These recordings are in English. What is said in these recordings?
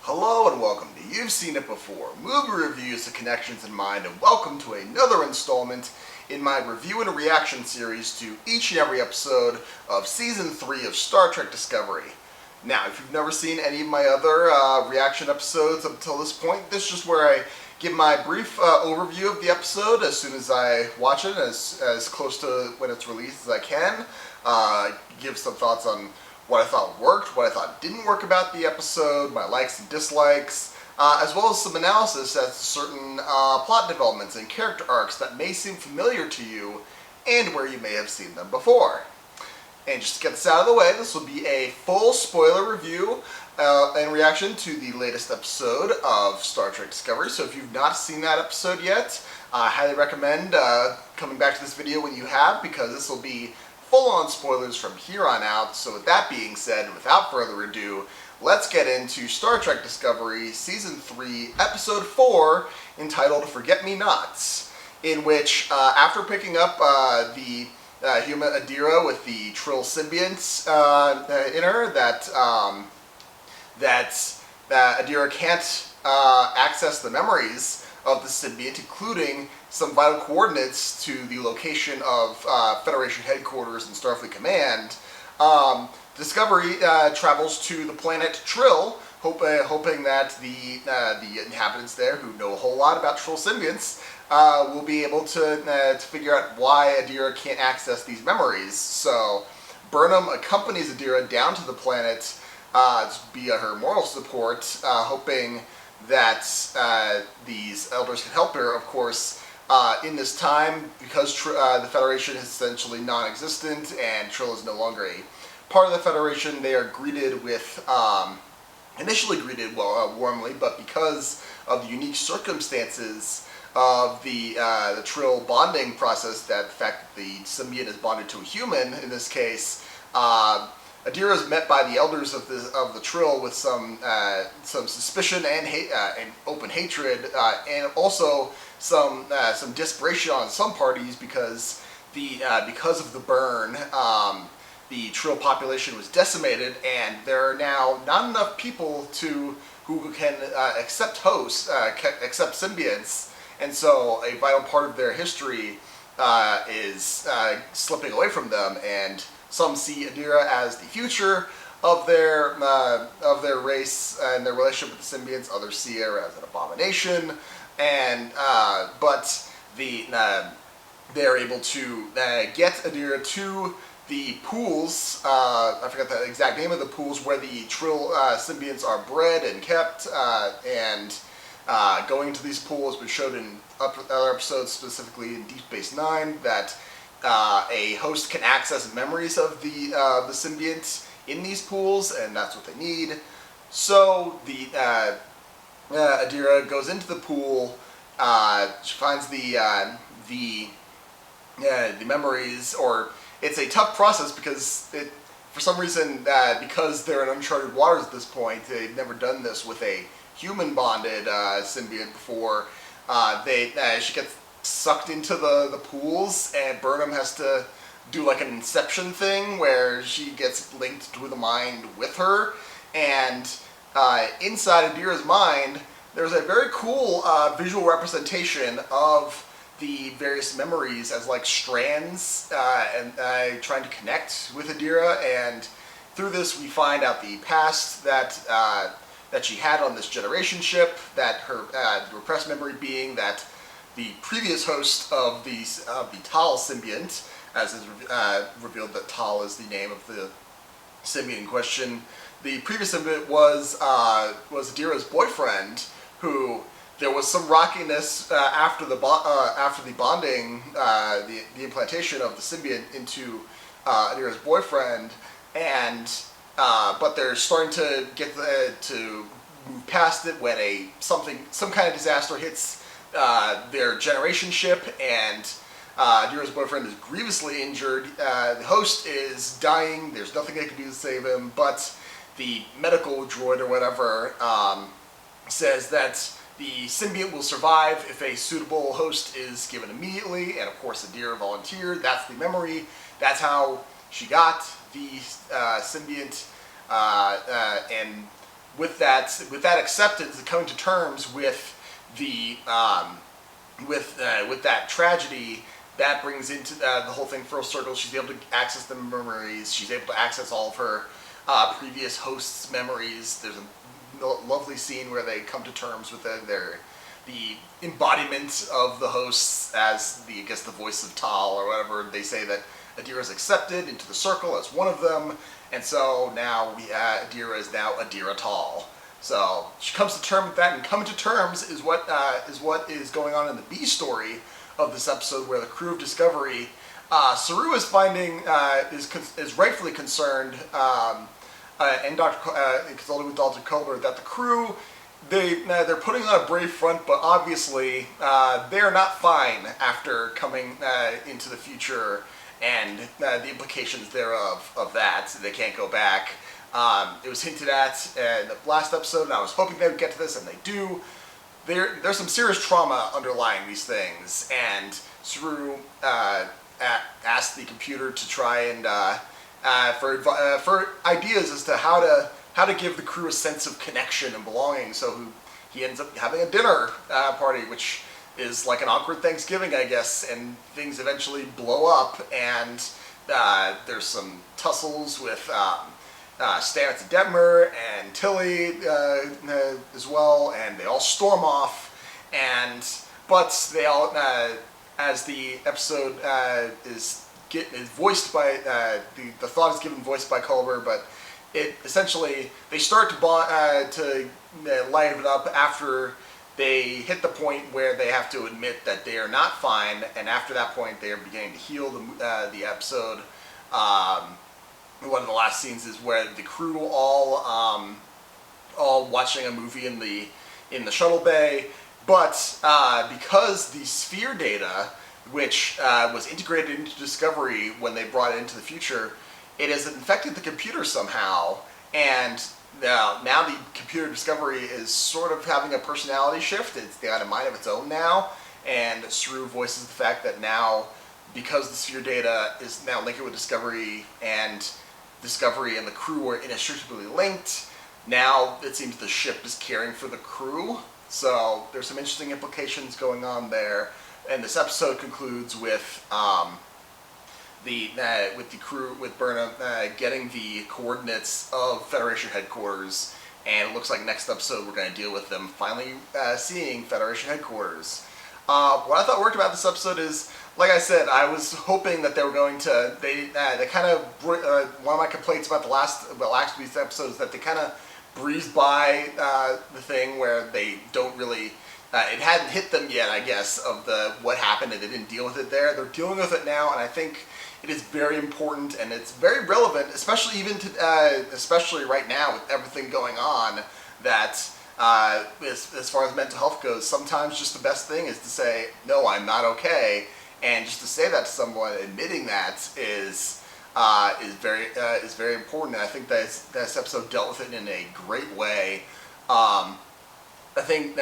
Hello and welcome to You've Seen It Before, movie reviews with connections in mind, and welcome to another installment in my review and reaction series to each and every episode of Season 3 of Star Trek Discovery. Now, if you've never seen any of my other reaction episodes up until this point, this is just where I give my brief overview of the episode as soon as I watch it, as close to when it's released as I can. Give some thoughts on what I thought worked, what I thought didn't work about the episode, my likes and dislikes, as well as some analysis as to certain plot developments and character arcs that may seem familiar to you and where you may have seen them before. And just to get this out of the way, this will be a full spoiler review and reaction to the latest episode of Star Trek Discovery. So if you've not seen that episode yet, I highly recommend coming back to this video when you have, because this will be full-on spoilers from here on out. So with that being said, without further ado, let's get into Star Trek Discovery Season 3, Episode 4, entitled Forget Me Nots, in which, after picking up the human Adira with the Trill symbionts in her, that Adira can't access the memories of the symbiont, including some vital coordinates to the location of Federation headquarters and Starfleet Command. Discovery travels to the planet Trill, hoping that the inhabitants there, who know a whole lot about Trill symbionts, will be able to figure out why Adira can't access these memories. So Burnham accompanies Adira down to the planet via her moral support, hoping that these elders can help her. Of course, in this time, because the Federation is essentially non-existent and Trill is no longer a part of the Federation, they are greeted with, initially greeted warmly, but because of the unique circumstances of the Trill bonding process, that the fact that the symbiont is bonded to a human, in this case, Adira is met by the elders of the Trill with some suspicion and hate, and open hatred, and also some desperation on some parties because of the burn. The Trill population was decimated, and there are now not enough people who can accept hosts, accept symbionts, and so a vital part of their history is slipping away from them. And some see Adira as the future of their race and their relationship with the symbionts. Others see her as an abomination, and but they're able to get Adira to the pools. I forgot the exact name of the pools where the Trill symbionts are bred and kept, and going to these pools was showed in other episodes, specifically in Deep Space Nine, that a host can access memories of the symbiont in these pools, and that's what they need. So the Adira goes into the pool. She finds the memories, or it's a tough process because for some reason, because they're in uncharted waters at this point, they've never done this with a human bonded symbiont before. She gets sucked into the pools, and Burnham has to do like an Inception thing where she gets linked to the mind with her, and inside Adira's mind there's a very cool visual representation of the various memories as like strands, and trying to connect with Adira. And through this we find out the past that she had on this generation ship, that her repressed memory being that the previous host of the Tal symbiont, as is revealed that Tal is the name of the symbiont in question. The previous symbiont was Adira's boyfriend, who there was some rockiness after the bonding, the implantation of the symbiont into Adira's boyfriend, and but they're starting to get to move past it when some kind of disaster hits their generation ship, and Adira's boyfriend is grievously injured. The host is dying. There's nothing they can do to save him, but the medical droid or whatever says that the symbiont will survive if a suitable host is given immediately, and of course Adira volunteered. That's the memory. That's how she got the symbiont, and with that acceptance and coming to terms with the with that tragedy, that brings into the whole thing full circle. She's able to access the memories. She's able to access all of her previous hosts' memories. There's a lovely scene where they come to terms with the embodiment of the hosts as I guess the voice of Tal or whatever. They say that Adira is accepted into the circle as one of them, and so now Adira is now Adira Tal. So she comes to terms with that, and coming to terms is what is going on in the B story of this episode, where the crew of Discovery, Saru is finding is rightfully concerned, and consulting with Dr. Culber, that the crew they're putting on a brave front, but obviously they're not fine after coming into the future and the implications thereof of that. So they can't go back. It was hinted at in the last episode, and I was hoping they would get to this, and they do. There's some serious trauma underlying these things, and Saru asked the computer to try and for ideas as to how to give the crew a sense of connection and belonging. So he ends up having a dinner party, which is like an awkward Thanksgiving, I guess, and things eventually blow up, and there's some tussles with Stamets and Detmer and Tilly as well, and they all storm off, but they all, as the episode is voiced by, the thought is given voiced by Culber, but it essentially, they start to liven it up after they hit the point where they have to admit that they are not fine, and after that point they are beginning to heal the episode. One of the last scenes is where the crew all watching a movie in the shuttle bay, but because the sphere data, which was integrated into Discovery when they brought it into the future, it has infected the computer somehow, and now the computer Discovery is sort of having a personality shift. It's got a mind of its own now, and Saru voices the fact that now, because the sphere data is now linked with Discovery and the crew are inextricably linked, now it seems the ship is caring for the crew. So there's some interesting implications going on there. And this episode concludes with the crew, with Burnham getting the coordinates of Federation headquarters, and it looks like next episode we're going to deal with them finally seeing Federation headquarters. What I thought worked about this episode is, like I said, I was hoping that they were going to, they kind of, one of my complaints about the last week's episode is that they kind of breezed by the thing where they don't really, it hadn't hit them yet, I guess, of what happened, and they didn't deal with it there. They're dealing with it now, and I think it is very important, and it's very relevant, especially especially right now with everything going on, that as far as mental health goes, sometimes just the best thing is to say, no, I'm not okay. And just to say that to someone, admitting that is very important. And I think that this episode dealt with it in a great way. I think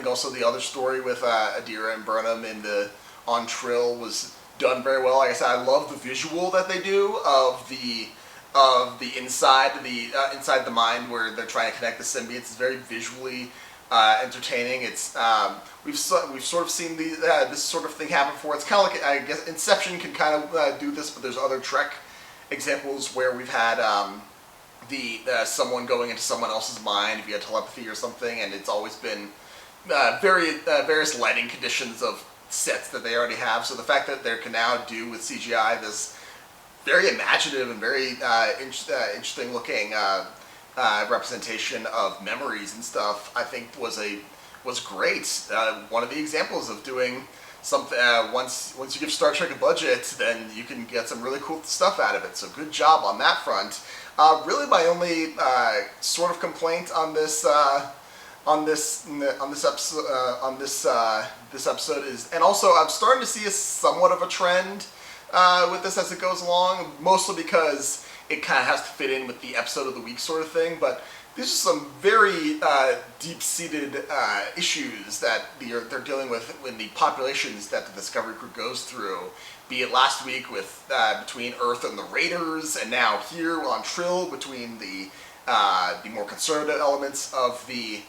also the other story with Adira and Burnham on Trill was done very well. Like I said, I love the visual that they do of the inside the mind where they're trying to connect the symbionts. It's very visually entertaining. It's we've sort of seen this sort of thing happen before. It's kind of like, I guess Inception can kind of do this, but there's other Trek examples where we've had someone going into someone else's mind via telepathy or something, and it's always been various lighting conditions of sets that they already have. So the fact that they can now do with CGI this very imaginative and very interesting looking representation of memories and stuff, I think was great. One of the examples of doing something, once you give Star Trek a budget, then you can get some really cool stuff out of it. So good job on that front. Really, my only sort of complaint on this episode is, and also I'm starting to see somewhat of a trend with this as it goes along, mostly because it kind of has to fit in with the episode of the week sort of thing, but these are some very deep-seated issues that they're dealing with in the populations that the Discovery crew goes through, be it last week with between Earth and the Raiders, and now here on Trill between the the more conservative elements of the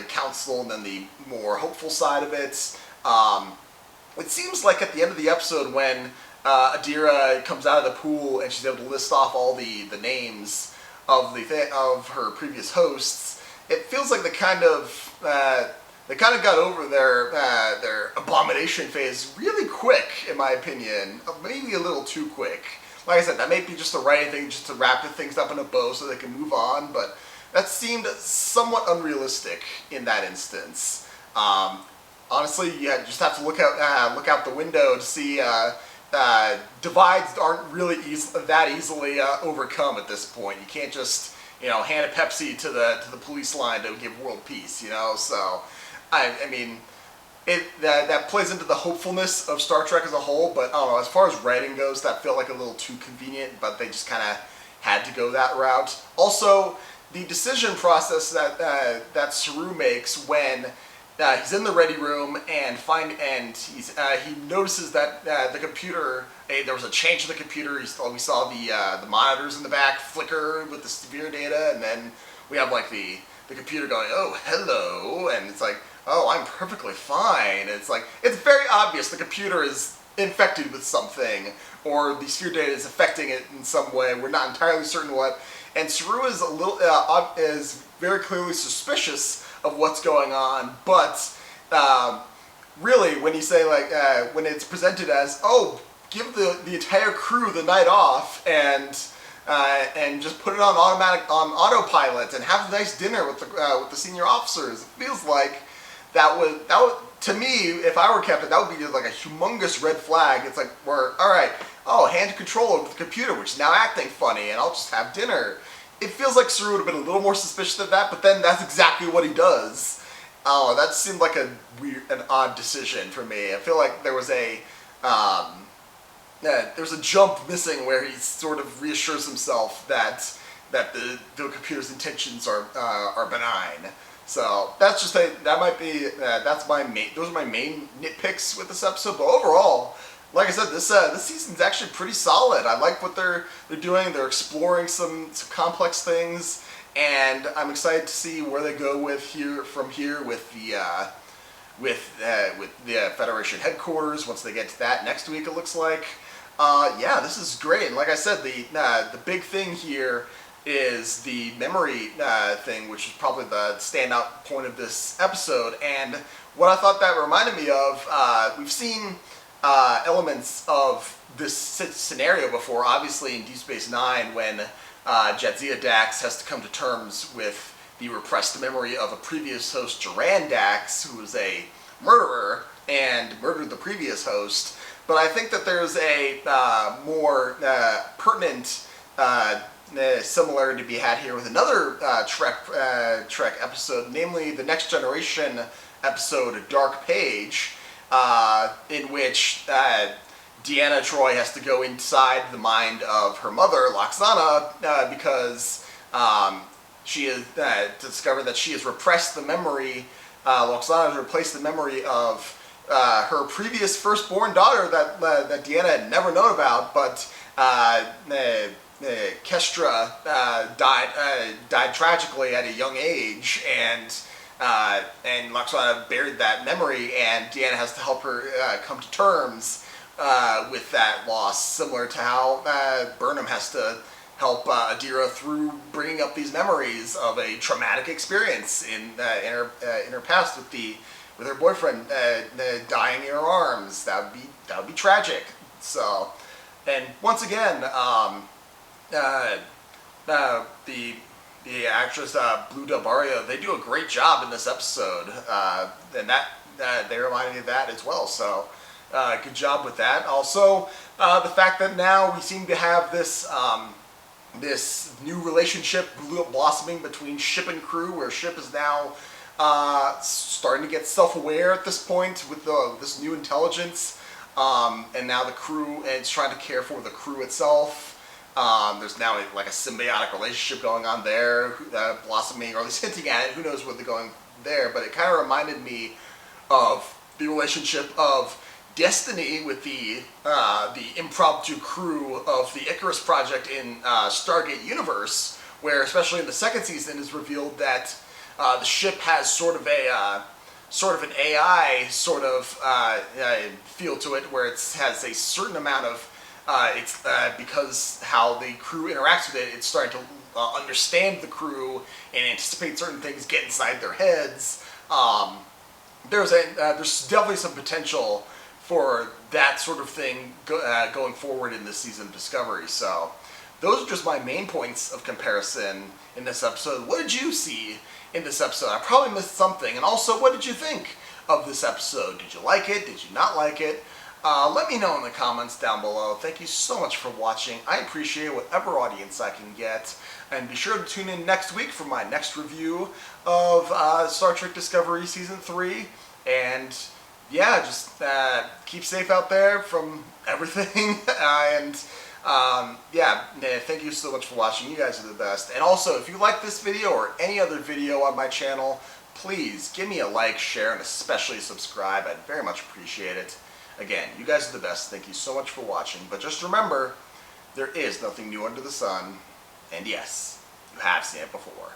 council, and then the more hopeful side of it. It seems like at the end of the episode when Adira comes out of the pool and she's able to list off all the names of of her previous hosts, it feels like they kind of got over their abomination phase really quick, in my opinion. Maybe a little too quick. Like I said, that may be just the right thing, just to wrap things up in a bow so they can move on, but that seemed somewhat unrealistic in that instance. Honestly, you just have to look out the window to see divides aren't really that easily overcome at this point. You can't just hand a Pepsi to the police line to give world peace. So I mean, that plays into the hopefulness of Star Trek as a whole. But I don't know, as far as writing goes, that felt like a little too convenient. But they just kind of had to go that route. Also, the decision process that Saru makes when he's in the ready room and he notices that the computer, there was a change in the computer. We saw the monitors in the back flicker with the severe data, and then we have like the computer going, "Oh, hello," and it's like, "Oh, I'm perfectly fine." And it's like, it's very obvious the computer is infected with something, or the sphere data is affecting it in some way. We're not entirely certain what. And Saru is is very clearly suspicious of what's going on, but really, when you say when it's presented as, "Oh, give the entire crew the night off and just put it on autopilot and have a nice dinner with the senior officers," it feels like that would to me, if I were captain, that would be like a humongous red flag. It's like, all right, hand control over the computer, which is now acting funny, and I'll just have dinner. It feels like Saru would have been a little more suspicious of that, but then that's exactly what he does. Oh, that seemed like an odd decision for me. I feel like there was a jump missing where he sort of reassures himself that the computer's intentions are benign. So that's just those are my main nitpicks with this episode. But overall, like I said, this season's actually pretty solid. I like what they're doing. They're exploring some complex things, and I'm excited to see where they go from here with the Federation headquarters. Once they get to that next week, it looks like. Yeah, this is great. And like I said, the big thing here is the memory thing, which is probably the standout point of this episode. And what I thought that reminded me of, we've seen elements of this scenario before, obviously in Deep Space Nine, when Jadzia Dax has to come to terms with the repressed memory of a previous host, Duran Dax, who was a murderer and murdered the previous host. But I think that there's a more pertinent similarity to be had here with another Trek episode, namely the Next Generation episode, Dark Page, in which Deanna Troi has to go inside the mind of her mother, Loxana, because she has discovered that she has repressed the memory. Loxana has replaced the memory of her previous firstborn daughter that Deanna had never known about, but Kestra died tragically at a young age, and Loxana buried that memory, and Deanna has to help her come to terms with that loss, similar to how Burnham has to help Adira through bringing up these memories of a traumatic experience in her past with her boyfriend dying in her arms. That would be tragic. So, and once again, the actress Blue Del Barrio, they do a great job in this episode, and that they reminded me of that as well. So, good job with that. Also, the fact that now we seem to have this new relationship blossoming between ship and crew, where ship is now starting to get self-aware at this point with this new intelligence, and now the crew, and it's trying to care for the crew itself. There's now like a symbiotic relationship going on there, blossoming, or at least hinting at it. Who knows where they're going there? But it kind of reminded me of the relationship of Destiny with the impromptu crew of the Icarus project in Stargate Universe, where especially in the second season is revealed that the ship has sort of an AI feel to it, where it has a certain amount of because how the crew interacts with it, it's starting to understand the crew and anticipate certain things, get inside their heads. There's definitely some potential for that sort of thing going forward in this season of Discovery. So those are just my main points of comparison in this episode. What did you see in this episode? I probably missed something. And also, what did you think of this episode? Did you like it? Did you not like it? Let me know in the comments down below. Thank you so much for watching. I appreciate whatever audience I can get. And be sure to tune in next week for my next review of Star Trek Discovery Season 3. And yeah, just keep safe out there from everything. Yeah, thank you so much for watching. You guys are the best. And also, if you like this video or any other video on my channel, please give me a like, share, and especially subscribe. I'd very much appreciate it. Again, you guys are the best. Thank you so much for watching. But just remember, there is nothing new under the sun. And yes, you have seen it before.